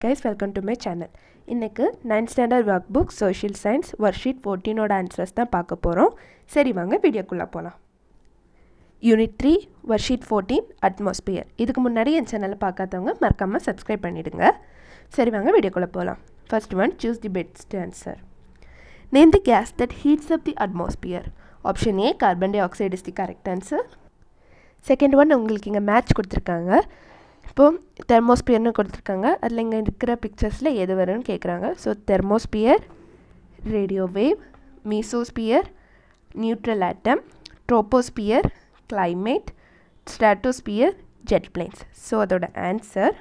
Guys, welcome to my channel. இன்னைக்கு 9th standard workbook social science worksheet 14 ஓட answers தான் பார்க்க போறோம். சரி வாங்க வீடியோக்குள்ள போலாம். Unit 3 worksheet 14 atmosphere. இதுக்கு முன்னாடி என் சேனலை பார்க்காதவங்க மறக்காம subscribe பண்ணிடுங்க. சரி வாங்க வீடியோக்குள்ள போலாம். First one, choose the best answer. Name the gas that heats up the atmosphere. Option A, carbon dioxide is the correct answer. Second one, உங்களுக்கு இங்க மேட்ச் கொடுத்திருக்காங்க. இப்போ தெர்மோஸ்பியர்னு கொடுத்துருக்காங்க. அதில் இங்கே இருக்கிற பிக்சர்ஸில் எது வரும்னு கேட்குறாங்க. So thermosphere, radio wave, mesosphere, neutral atom, troposphere, climate, stratosphere, jet planes. So அதோட ஆன்சர்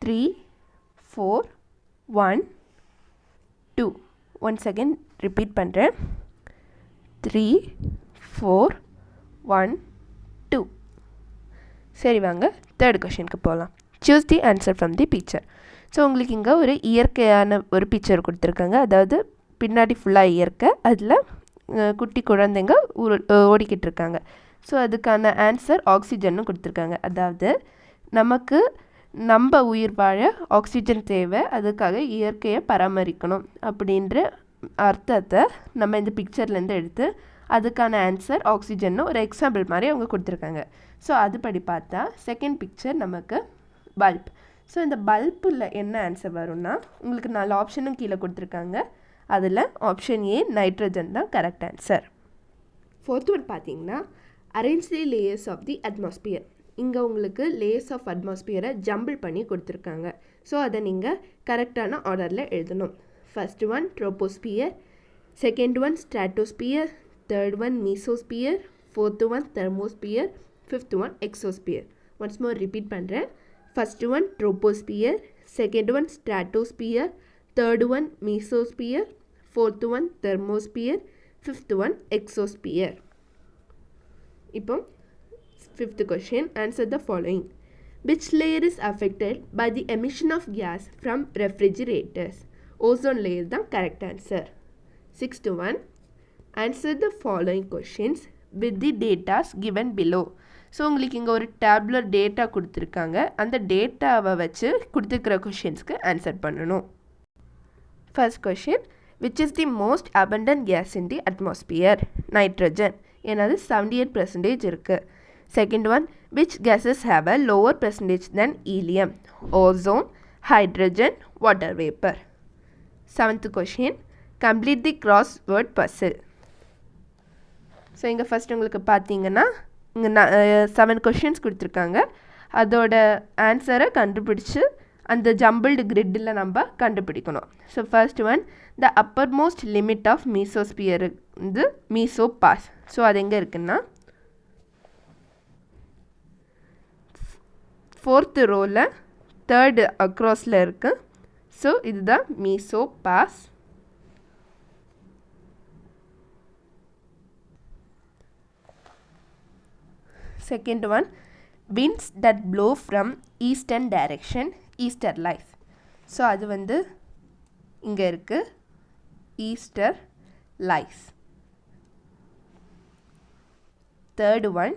3, 4, 1, 2. ஒன்ஸ் அகெயின் ரிப்பீட் பண்ணுறேன். 3, 4, 1, 2. சரி வாங்க தேர்ட் கொஷனுக்கு போகலாம். Choose the answer from the picture. So உங்களுக்கு இங்கே ஒரு இயற்கையான ஒரு பிக்சர் கொடுத்துருக்காங்க. அதாவது பின்னாடி ஃபுல்லாக இயற்கை, அதில் குட்டி குழந்தைங்க ஓடிக்கிட்டு இருக்காங்க. ஸோ அதுக்கான ஆன்சர் ஆக்சிஜன்னு கொடுத்துருக்காங்க. அதாவது நமக்கு நம்ம உயிர் வாழ ஆக்சிஜன் தேவை, அதுக்காக இயற்கையை பராமரிக்கணும் அப்படின்ற அர்த்தத்தை நம்ம இந்த பிக்சர்லேருந்து எடுத்து அதுக்கான ஆன்சர் ஆக்சிஜன்னு ஒரு எக்ஸாம்பிள் மாதிரி அவங்க கொடுத்துருக்காங்க. ஸோ அதுபடி பார்த்தா செகண்ட் பிக்சர் நமக்கு பல்ப். ஸோ இந்த பல்பில் என்ன ஆன்சர் வரும்னா உங்களுக்கு 4 ஆப்ஷனும் கீழே கொடுத்துருக்காங்க. அதில் ஆப்ஷன் ஏ நைட்ரஜன் தான் கரெக்ட் ஆன்சர். ஃபோர்த் ஒன் பார்த்தீங்கன்னா arrange the layers of the atmosphere. இங்கே உங்களுக்கு லேயர்ஸ் ஆஃப் அட்மாஸ்பியரை ஜம்பிள் பண்ணி கொடுத்துருக்காங்க. ஸோ அதை நீங்கள் கரெக்டான ஆர்டரில் எழுதணும். First one troposphere, second one stratosphere, third one mesosphere, fourth one thermosphere, fifth one exosphere. Once more repeat பண்றேன். First one troposphere, second one stratosphere, third one mesosphere, fourth one thermosphere, fifth one exosphere. இப்போ fifth question, answer the following. Which layer is affected by the emission of gas from refrigerators? Ozone layer தான் correct answer. Sixth one, answer the following questions with the data given below. So உங்களுக்கு இங்கே ஒரு டேப்லர் data கொடுத்துருக்காங்க. அந்த டேட்டாவை வச்சு கொடுத்துருக்கிற கொஷின்ஸ்க்கு ஆன்சர் பண்ணணும். First question, which is the most abundant gas in the atmosphere? Nitrogen, ஏன்னாது 78% இருக்குது. Second one, which gases have a lower percentage then helium? Ozone, hydrogen, water vapour. Seventh question, complete the crossword puzzle. So இங்கே first உங்களுக்கு பார்த்தீங்கன்னா இங்கே 7 questions கொடுத்துருக்காங்க. அதோட ஆன்சரை கண்டுபிடிச்சி அந்த ஜம்பிள்டு கிரிட்டில் நம்ம கண்டுபிடிக்கணும். So first one, the upper most limit of mesosphere வந்து மீசோ பாஸ். ஸோ அது எங்கே இருக்குன்னா 4th ரோவில் 3rd அக்ராஸில் இருக்குது. ஸோ இதுதான் mesopause. Second one, winds that blow from eastern direction, easter lies. So அது வந்து இங்கே இருக்குது, easter lies. Third one,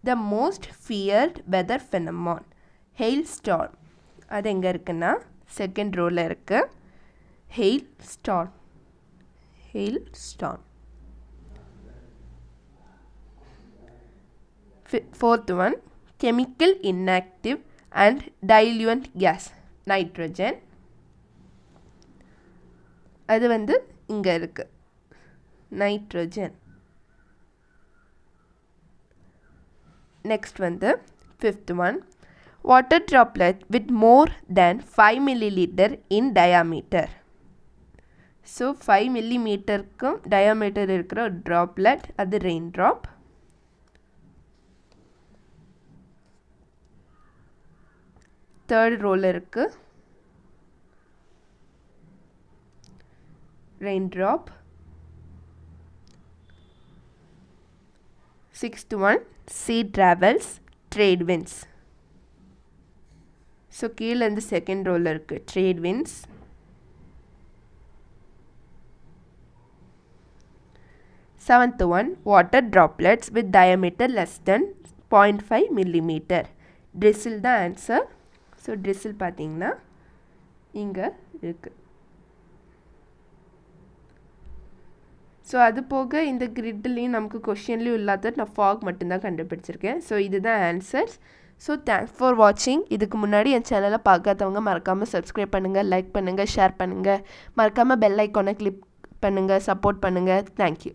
the most feared weather phenomenon, hailstorm. அது எங்கே இருக்குன்னா செகண்ட் ரோவில் இருக்குது, hailstorm. Hailstorm. Fourth one, chemical inactive and diluent gas, nitrogen. அது வந்து இங்கே இருக்குது, நைட்ரஜன். நெக்ஸ்ட் வந்து fifth one, water droplet with more than 5 milliliter in diameter. So 5 millimeterக்கும் டயாமீட்டர் இருக்கிற ஒரு ட்ராப்லெட், அது ரெயின் ட்ராப். தேர்ட் ரோவில் இருக்குது, raindrop. Sixth one, sea travels, trade winds. So கீழேருந்து செகண்ட் ரோவில் இருக்குது, trade winds. Seventh one, water droplets with diameter less than 0.5 millimeter. Drizzle the answer. ஸோ ட்ரிசில் பார்த்தீங்கன்னா இங்கே இருக்குது. ஸோ அது போக இந்த கிரிட்லேயும் நமக்கு கொஷின்லேயும் இல்லாத நான் ஃபாக் மட்டும்தான் கண்டுபிடிச்சிருக்கேன். ஸோ இதுதான் ஆன்சர்ஸ். ஸோ தேங்க்ஸ் ஃபார் வாட்சிங். இதுக்கு முன்னாடி என் சேனலை பார்க்காதவங்க மறக்காமல் சப்ஸ்கிரைப் பண்ணுங்கள், லைக் பண்ணுங்கள், ஷேர் பண்ணுங்கள், மறக்காமல் பெல் ஐக்கானை கிளிக் பண்ணுங்கள், சப்போர்ட் பண்ணுங்கள். தேங்க்யூ.